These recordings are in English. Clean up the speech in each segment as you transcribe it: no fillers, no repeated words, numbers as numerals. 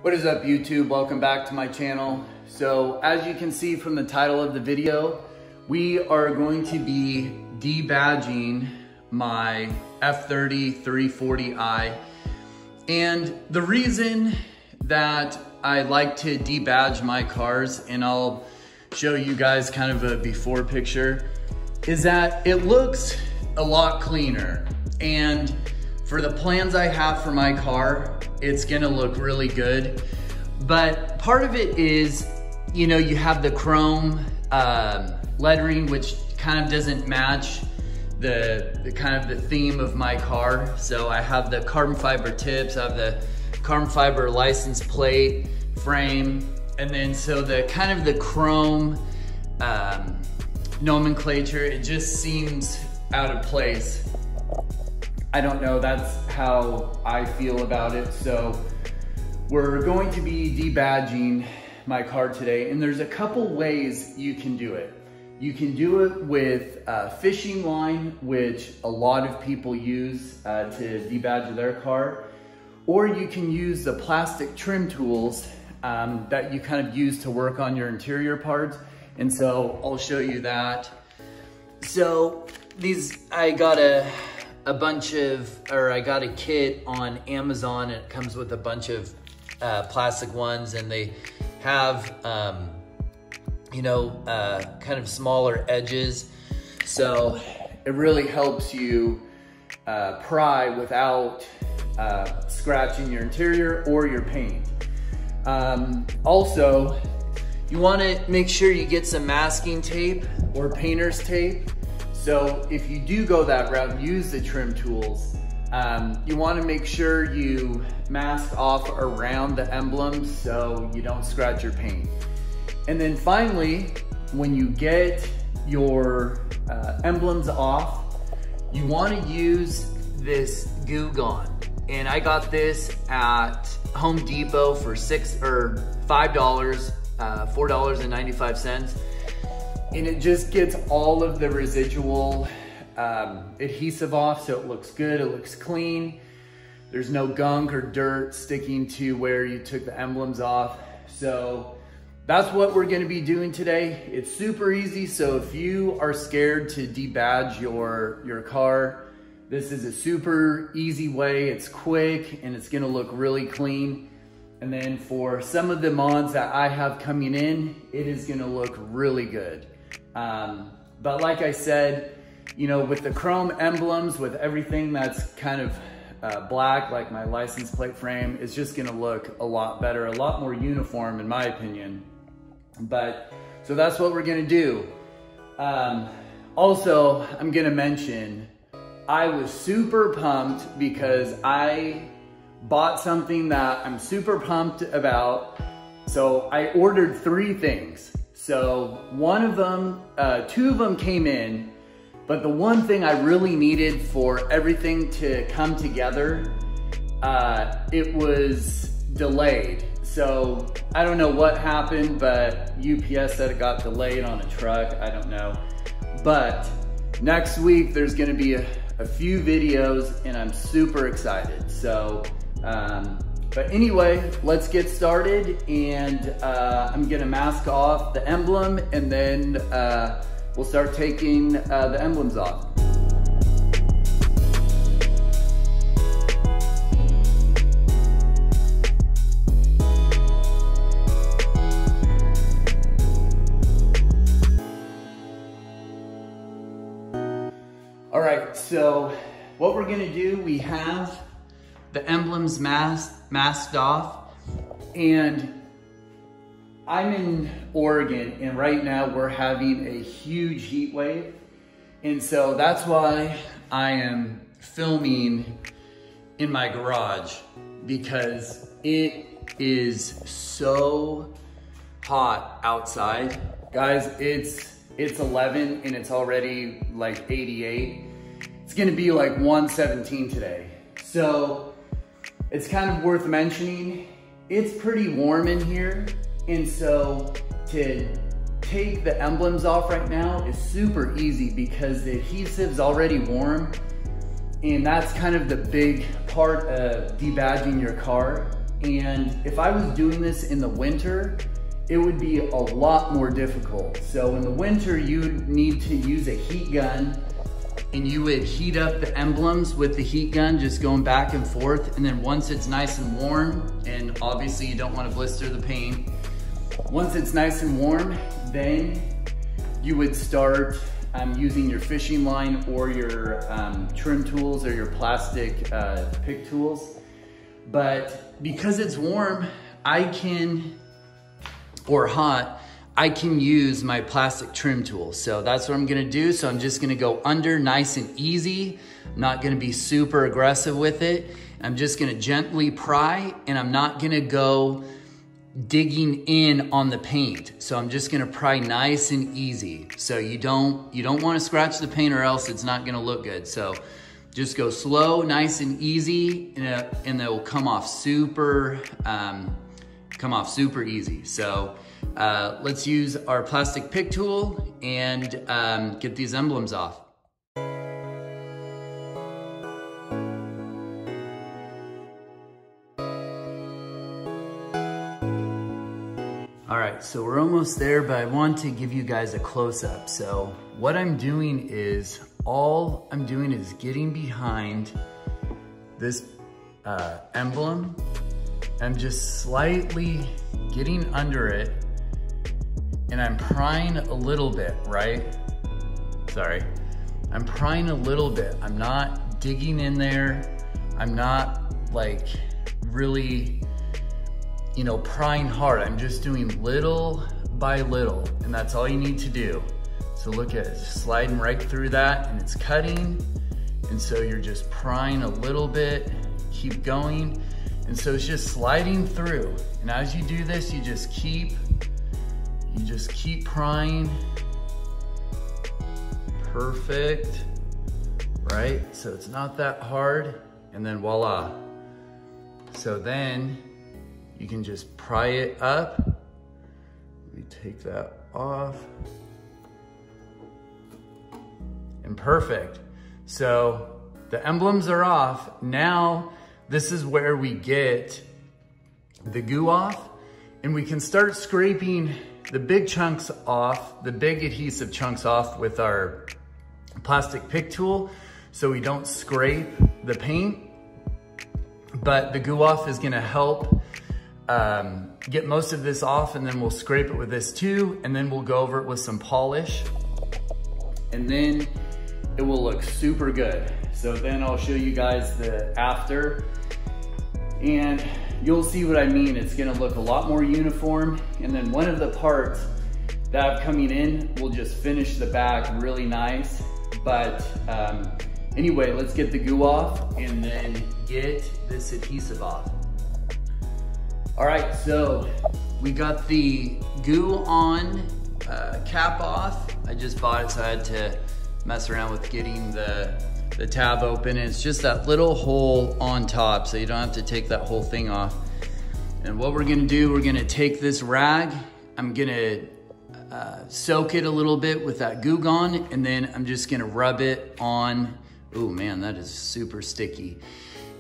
What is up, YouTube? Welcome back to my channel. So as you can see from the title of the video, we are going to be debadging my F30 340i. And the reason that I like to debadge my cars, and I'll show you guys kind of a before picture, is that it looks a lot cleaner. And for the plans I have for my car, it's gonna look really good. But part of it is, you know, you have the chrome lettering, which kind of doesn't match the kind of the theme of my car. So I have the carbon fiber tips, I have the carbon fiber license plate frame, and then so the kind of the chrome nomenclature, it just seems out of place. I don't know, that's how I feel about it. So we're going to be debadging my car today, and there's a couple ways you can do it. You can do it with a fishing line, which a lot of people use to debadge their car, or you can use the plastic trim tools that you kind of use to work on your interior parts. And so I'll show you that. So I got a kit on Amazon, and it comes with a bunch of plastic ones, and they have kind of smaller edges, so it really helps you pry without scratching your interior or your paint. Also, you want to make sure you get some masking tape or painter's tape. So if you do go that route, use the trim tools. You want to make sure you mask off around the emblems so you don't scratch your paint. And then finally, when you get your emblems off, you want to use this Goo Gone. And I got this at Home Depot for $5, $4.95. And it just gets all of the residual adhesive off, so it looks good, it looks clean. There's no gunk or dirt sticking to where you took the emblems off. So that's what we're gonna be doing today. It's super easy, so if you are scared to debadge your car, this is a super easy way. It's quick and it's gonna look really clean. And then for some of the mods that I have coming in, it is gonna look really good. But like I said, you know, with the chrome emblems, with everything that's kind of black, like my license plate frame, it's just gonna look a lot better, a lot more uniform in my opinion. But, so that's what we're gonna do. Also, I'm gonna mention, I was super pumped because I bought something that I'm super pumped about. So I ordered 3 things. So two of them came in, but the one thing I really needed for everything to come together, it was delayed. So I don't know what happened, but UPS said it got delayed on a truck, I don't know. But next week there's gonna be a few videos, and I'm super excited. So, but anyway, let's get started, and I'm gonna mask off the emblem, and then we'll start taking the emblems off. All right, so what we're gonna do, we have the emblems masked off, and I'm in Oregon, and right now we're having a huge heat wave. And so that's why I am filming in my garage, because it is so hot outside. Guys, it's 11 and it's already like 88. It's gonna be like 117 today. So it's kind of worth mentioning, it's pretty warm in here. And so to take the emblems off right now is super easy because the adhesive's already warm. And that's kind of the big part of debadging your car. And if I was doing this in the winter, it would be a lot more difficult. So in the winter, you'd need to use a heat gun, and you would heat up the emblems with the heat gun, just going back and forth. And then once it's nice and warm, and obviously you don't want to blister the paint, once it's nice and warm, then you would start using your fishing line or your trim tools or your plastic pick tools. But because it's warm, or hot, I can use my plastic trim tool. So that's what I'm gonna do. So I'm just gonna go under nice and easy. I'm not gonna be super aggressive with it. I'm just gonna gently pry, and I'm not gonna go digging in on the paint. So I'm just gonna pry nice and easy. So you don't wanna scratch the paint, or else it's not gonna look good. So just go slow, nice and easy, and it will come off super easy. So let's use our plastic pick tool and get these emblems off. All right, so we're almost there, but I want to give you guys a close-up. So what I'm doing is, all I'm doing is getting behind this emblem. I'm just slightly getting under it, and I'm prying a little bit, right? Sorry, I'm prying a little bit. I'm not digging in there. I'm not like really, prying hard. I'm just doing little by little, and that's all you need to do. So look at it, sliding right through that, and it's cutting. And so you're just prying a little bit, keep going. And so it's just sliding through. And as you do this, you just keep prying. Perfect, right? So it's not that hard, and then voila. So then you can just pry it up. Let me take that off. And perfect. So the emblems are off. Now, this is where we get the goo off, and we can start scraping the big chunks off, the big adhesive chunks off with our plastic pick tool, so we don't scrape the paint. But the goo off is gonna help get most of this off, and then we'll scrape it with this too, and then we'll go over it with some polish, and then it will look super good. So then I'll show you guys the after, and you'll see what I mean. It's gonna look a lot more uniform, and then one of the parts that I have coming in will just finish the back really nice. But anyway, let's get the goo off and then get this adhesive off. All right, so we got the goo on cap off. I just bought it, so I had to mess around with getting the tab open. And it's just that little hole on top, so you don't have to take that whole thing off. And what we're gonna do, we're gonna take this rag, I'm gonna soak it a little bit with that Goo Gone, and then I'm just gonna rub it on. Oh man, that is super sticky.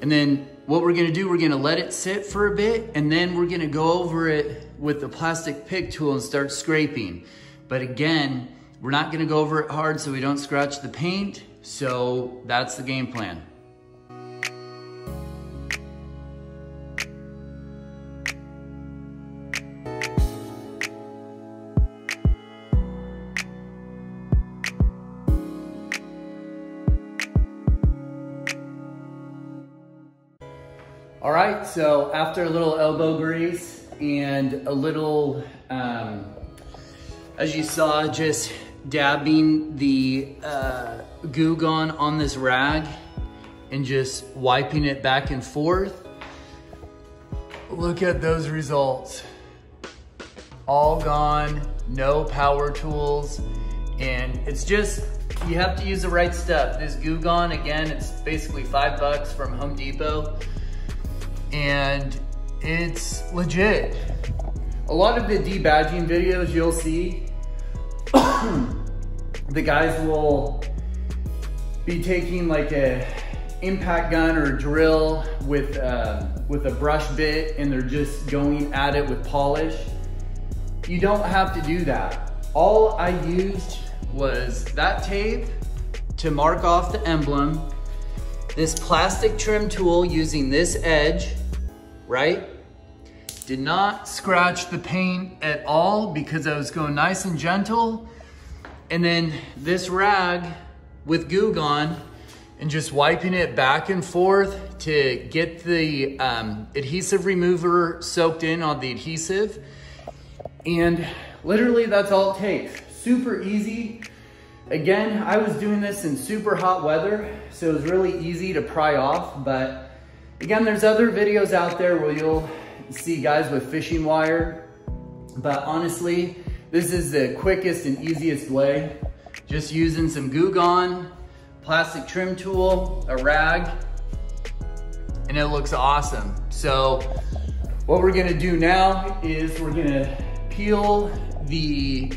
And then what we're gonna do, we're gonna let it sit for a bit, and then we're gonna go over it with the plastic pick tool and start scraping. But again, we're not gonna go over it hard so we don't scratch the paint. So that's the game plan. All right, so after a little elbow grease and a little, as you saw, just dabbing the Goo Gone on this rag and just wiping it back and forth, look at those results. All gone, no power tools, and it's just, you have to use the right stuff. This Goo Gone, again, it's basically $5 from Home Depot, and it's legit. A lot of the debadging videos you'll see, the guys will be taking like a impact gun or drill with a brush bit and they're just going at it with polish. You don't have to do that. All I used was that tape to mark off the emblem, this plastic trim tool using this edge, right? Did not scratch the paint at all because I was going nice and gentle. And then this rag with Goo Gone and just wiping it back and forth to get the adhesive remover soaked in on the adhesive. And literally that's all it takes. Super easy. Again, I was doing this in super hot weather, so it was really easy to pry off. But again, there's other videos out there where you'll see guys with fishing wire. But honestly, this is the quickest and easiest way. Just using some Goo Gone, plastic trim tool, a rag, and it looks awesome. So what we're gonna do now is we're gonna peel the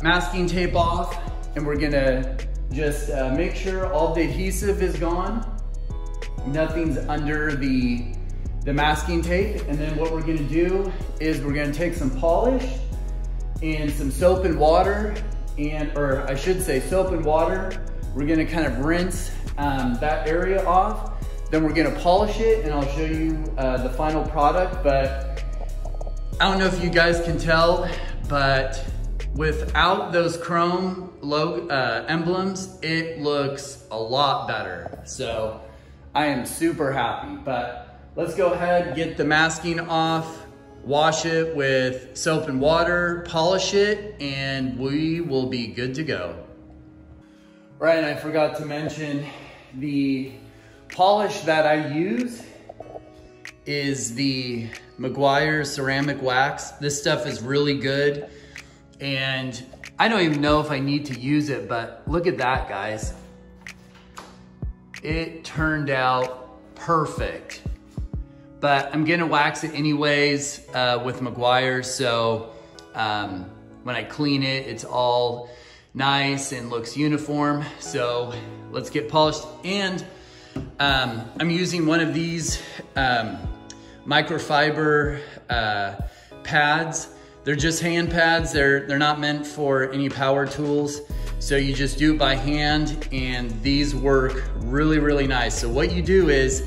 masking tape off, and we're gonna just make sure all the adhesive is gone. Nothing's under the masking tape. And then what we're gonna do is we're gonna take some polish and some soap and water, or I should say soap and water. We're gonna kind of rinse that area off. Then we're gonna polish it, and I'll show you the final product. But I don't know if you guys can tell, but without those chrome emblems, it looks a lot better. So I am super happy. But let's go ahead, get the masking off, wash it with soap and water, polish it, and we will be good to go. Right, and I forgot to mention the polish that I use is the Meguiar ceramic wax. This stuff is really good, and I don't even know if I need to use it, but look at that, guys. It turned out perfect. But I'm gonna wax it anyways with Meguiar, so when I clean it, it's all nice and looks uniform. So let's get polished. And I'm using one of these microfiber pads. They're just hand pads. They're not meant for any power tools. So you just do it by hand, and these work really, really nice. So what you do is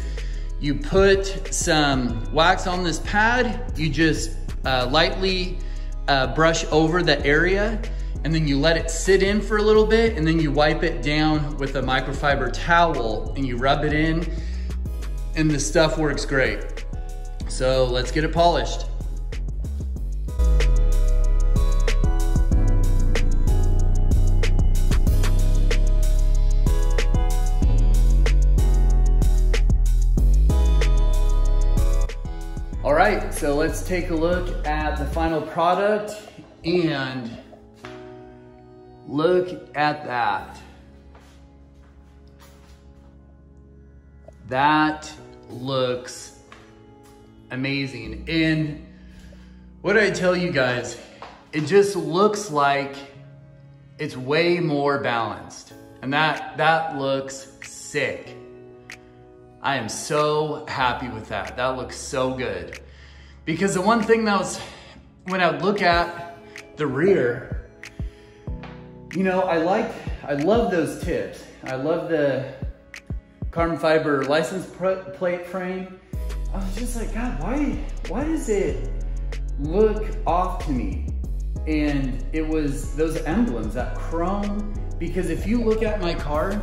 you put some wax on this pad, you just lightly brush over the area, and then you let it sit in for a little bit, and then you wipe it down with a microfiber towel and you rub it in, and the stuff works great. So let's get it polished. All right, so let's take a look at the final product, and look at that. That looks amazing. And what did I tell you guys? It just looks like it's way more balanced, and that looks sick. I am so happy with that. That looks so good. Because the one thing that was, when I look at the rear, you know, I love those tips. I love the carbon fiber license plate frame. I was just like, God, why does it look off to me? And it was those emblems, that chrome, because if you look at my car,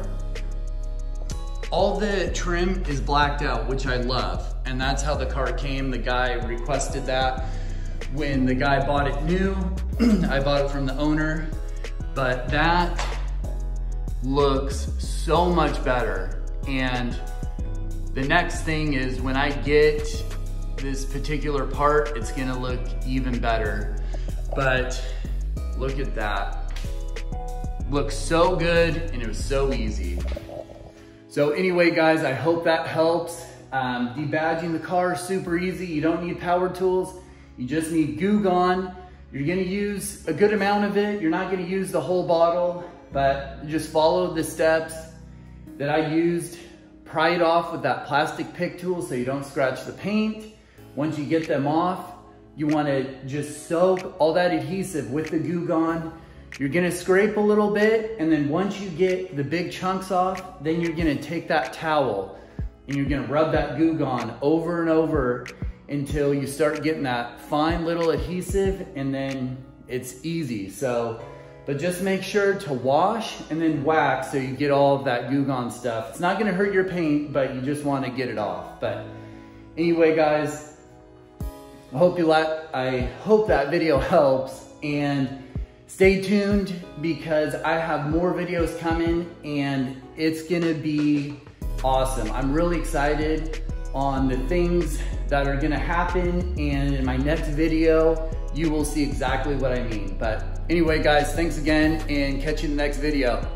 all the trim is blacked out, which I love. And that's how the car came. The guy requested that. When the guy bought it new, I bought it from the owner. But that looks so much better. And the next thing is when I get this particular part, it's gonna look even better. But look at that. Looks so good, and it was so easy. So anyway, guys, I hope that helps. Debadging the car is super easy. You don't need power tools. You just need Goo Gone. You're gonna use a good amount of it. You're not gonna use the whole bottle, but just follow the steps. that I used, pry it off with that plastic pick tool so you don't scratch the paint. Once you get them off, you wanna just soak all that adhesive with the Goo Gone. You're gonna scrape a little bit, and then once you get the big chunks off, then you're gonna take that towel and you're gonna rub that Goo Gone over and over until you start getting that fine little adhesive, and then it's easy. But just make sure to wash and then wax so you get all of that Goo Gone stuff. It's not gonna hurt your paint, but you just wanna get it off. But anyway, guys, I hope that video helps, and stay tuned because I have more videos coming and it's gonna be awesome. I'm really excited on the things that are gonna happen, and in my next video, you will see exactly what I mean. But anyway, guys, thanks again, and catch you in the next video.